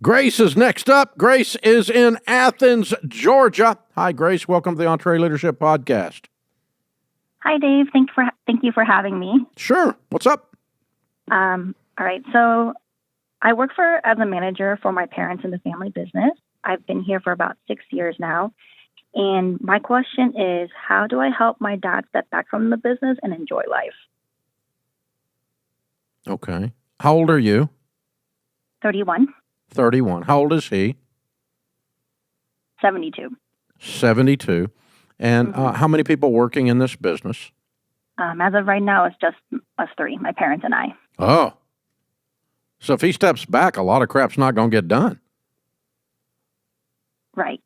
Grace is next up. Grace is in Athens, Georgia. Hi, Grace. Welcome to the EntreLeadership Podcast. Hi, Dave. Thank you for having me. Sure. What's up? All right. So I work as a manager for my parents in the family business. I've been here for about 6 years now. And my question is, how do I help my dad step back from the business and enjoy life? Okay. How old are you? 31. 31. How old is he? 72. 72. And how many people working in this business? As of right now, it's just us three, my parents and I. Oh. So if he steps back, a lot of crap's not going to get done. Right.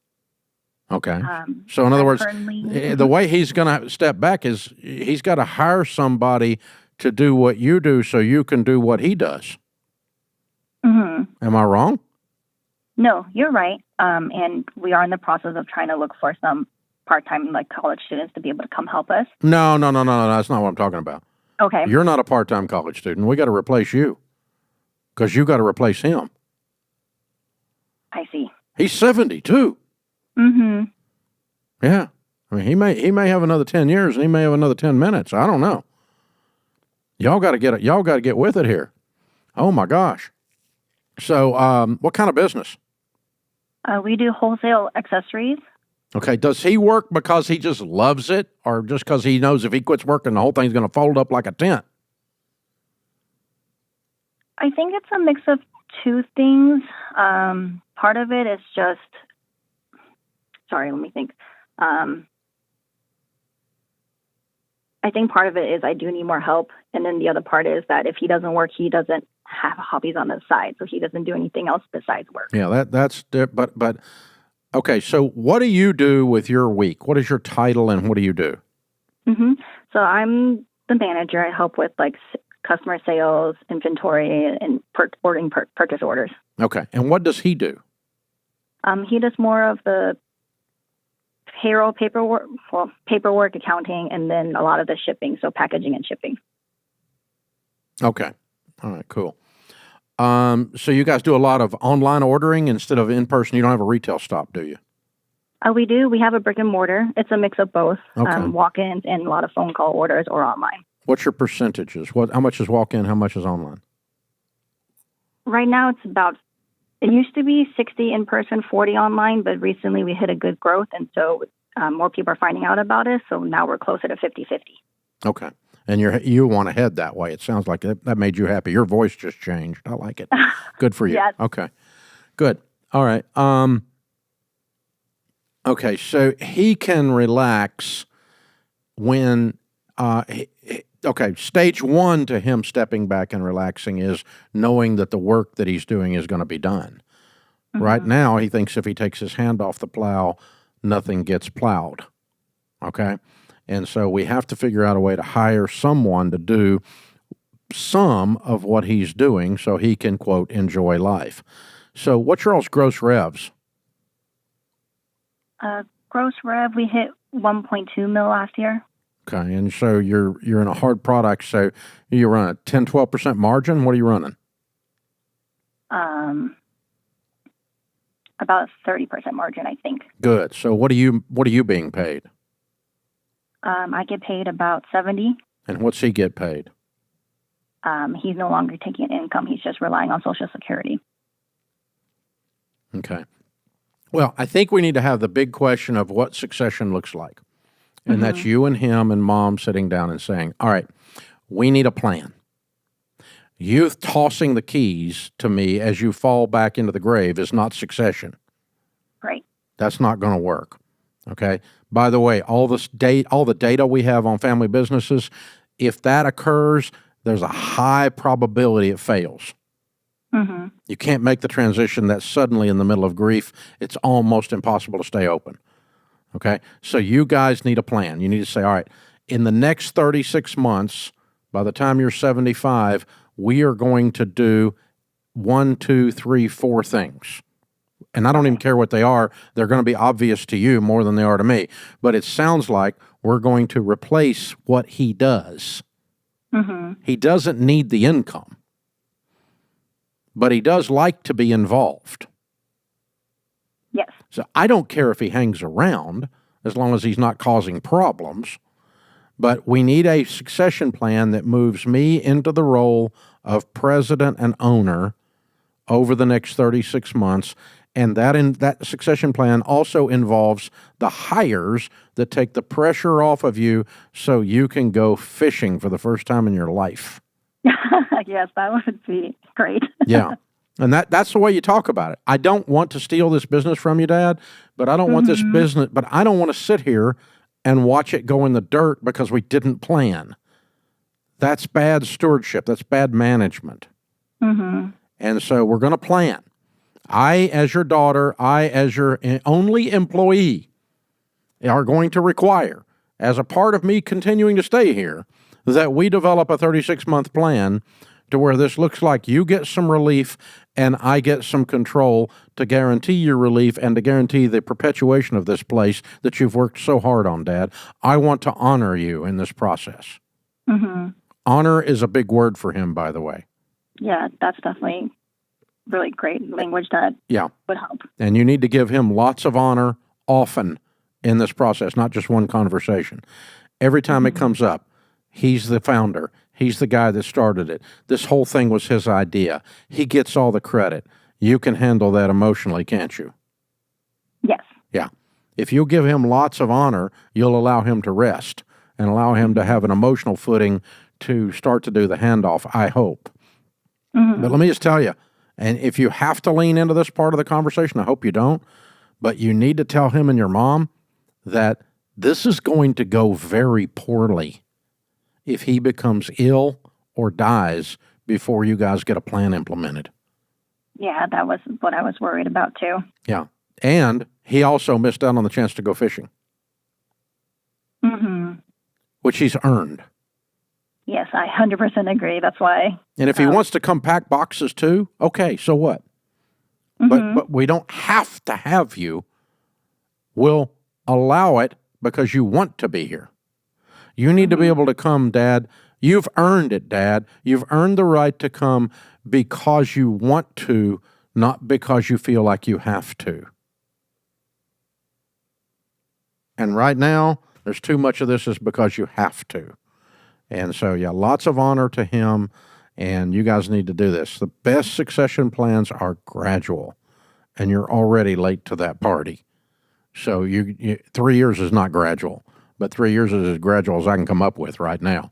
Okay. So in other words, the way he's going to step back is he's got to hire somebody to do what you do so you can do what he does. Mm-hmm. Am I wrong? No, you're right. And we are in the process of trying to look for some part-time college students to be able to come help us. No. That's not what I'm talking about. Okay. You're not a part-time college student. We got to replace you because you got to replace him. I see. He's 72. Mm-hmm. Yeah. I mean, he may have another 10 years and he may have another 10 minutes. I don't know. Y'all got to get with it here. Oh my gosh. So, what kind of business? We do wholesale accessories. Okay. Does he work because he just loves it or just because he knows if he quits working, the whole thing's going to fold up like a tent? I think it's a mix of two things. Part of it is just, sorry, let me think. I think part of it is I do need more help. And then the other part is that if he doesn't work, he doesn't have hobbies on the side. So he doesn't do anything else besides work. Yeah, but okay. So what do you do with your week? What is your title and what do you do? Mm-hmm. So I'm the manager. I help with customer sales, inventory, and ordering purchase orders. Okay. And what does he do? He does more of the payroll paperwork, accounting, and then a lot of the shipping, so packaging and shipping. Okay. All right, cool. So you guys do a lot of online ordering instead of in person. You don't have a retail stop, do you? We do. We have a brick and mortar. It's a mix of both, okay. Walk-ins and a lot of phone call orders or online. What's your percentages? How much is walk-in? How much is online? Right now, it used to be 60 in person, 40 online, but recently we hit a good growth, and so more people are finding out about it. So now we're closer to 50-50. Okay. And you want to head that way. It sounds like that made you happy. Your voice just changed. I like it. Good for you. Yes. Okay. Good. All right. Okay. So he can relax when, okay. Stage one to him stepping back and relaxing is knowing that the work that he's doing is going to be done. Mm-hmm. Right now, he thinks if he takes his hand off the plow, nothing gets plowed. Okay. And so we have to figure out a way to hire someone to do some of what he's doing so he can, quote, enjoy life. So what's your all's gross revs? Gross rev, we hit 1.2 mil last year. Okay. And so you're in a hard product. So you run a 10, 12% margin. What are you running? About 30% margin, I think. Good. So what are you being paid? I get paid about 70. And what's he get paid? He's no longer taking income. He's just relying on Social Security. Okay. Well, I think we need to have the big question of what succession looks like. And mm-hmm. that's you and him and mom sitting down and saying, all right, we need a plan. You tossing the keys to me as you fall back into the grave is not succession. Right. That's not going to work. Okay. By the way, all the data we have on family businesses, if that occurs, there's a high probability it fails. Mm-hmm. You can't make the transition that suddenly in the middle of grief. It's almost impossible to stay open. Okay. So you guys need a plan. You need to say, all right, in the next 36 months, by the time you're 75, we are going to do 1, 2, 3, 4 things. And I don't even care what they are. They're going to be obvious to you more than they are to me. But it sounds like we're going to replace what he does. Mm-hmm. He doesn't need the income. but he does like to be involved. Yes. So I don't care if he hangs around as long as he's not causing problems. But we need a succession plan that moves me into the role of president and owner over the next 36 months. And that succession plan also involves the hires that take the pressure off of you so you can go fishing for the first time in your life. Yes, that would be great. Yeah. And that's the way you talk about it. I don't want to steal this business from you, Dad, but I don't want this business, but I don't want to sit here and watch it go in the dirt because we didn't plan. That's bad stewardship. That's bad management. And so we're going to plan. I, as your daughter, I, as your only employee, are going to require, as a part of me continuing to stay here, that we develop a 36-month plan to where this looks like you get some relief and I get some control to guarantee your relief and to guarantee the perpetuation of this place that you've worked so hard on, Dad. I want to honor you in this process. Honor is a big word for him, by the way. Yeah, that's definitely really great language that would help. And you need to give him lots of honor often in this process, not just one conversation. Every time it comes up, he's the founder. He's the guy that started it. This whole thing was his idea. He gets all the credit. You can handle that emotionally, can't you? Yes. Yeah. If you give him lots of honor, you'll allow him to rest and allow him to have an emotional footing to start to do the handoff, I hope. But let me just tell you, and if you have to lean into this part of the conversation, I hope you don't, but you need to tell him and your mom that this is going to go very poorly if he becomes ill or dies before you guys get a plan implemented. Yeah, that was what I was worried about too. Yeah. And he also missed out on the chance to go fishing, which he's earned. Yes, I 100% agree. That's why. And if he wants to come pack boxes too, okay, so what? But we don't have to have you. We'll allow it because you want to be here. You need to be able to come, Dad. You've earned it, Dad. You've earned the right to come because you want to, not because you feel like you have to. And right now, there's too much of this is because you have to. And so, yeah, lots of honor to him, and you guys need to do this. The best succession plans are gradual, and you're already late to that party. So 3 years is not gradual, but 3 years is as gradual as I can come up with right now.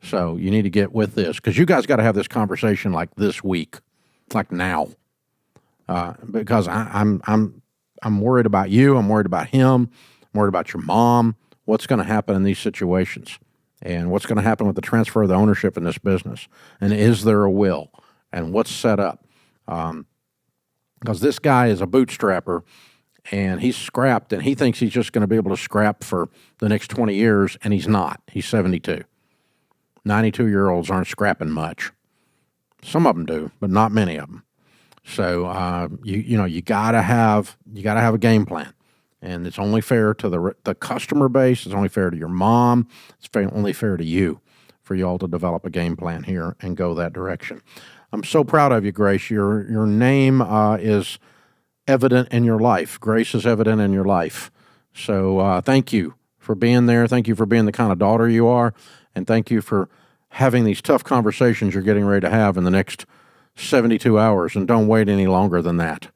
So you need to get with this, because you guys got to have this conversation like this week, like now, because I'm worried about you. I'm worried about him. I'm worried about your mom. What's going to happen in these situations? And what's going to happen with the transfer of the ownership in this business? And is there a will? And what's set up? Because this guy is a bootstrapper, and he's scrapped, and he thinks he's just going to be able to scrap for the next 20 years, and he's not. He's 72. 92-year-olds aren't scrapping much. Some of them do, but not many of them. So you gotta have a game plan. And it's only fair to the customer base. It's only fair to your mom. It's only fair to you for you all to develop a game plan here and go that direction. I'm so proud of you, Grace. Your name is evident in your life. Grace is evident in your life. So thank you for being there. Thank you for being the kind of daughter you are. And thank you for having these tough conversations you're getting ready to have in the next 72 hours. And don't wait any longer than that.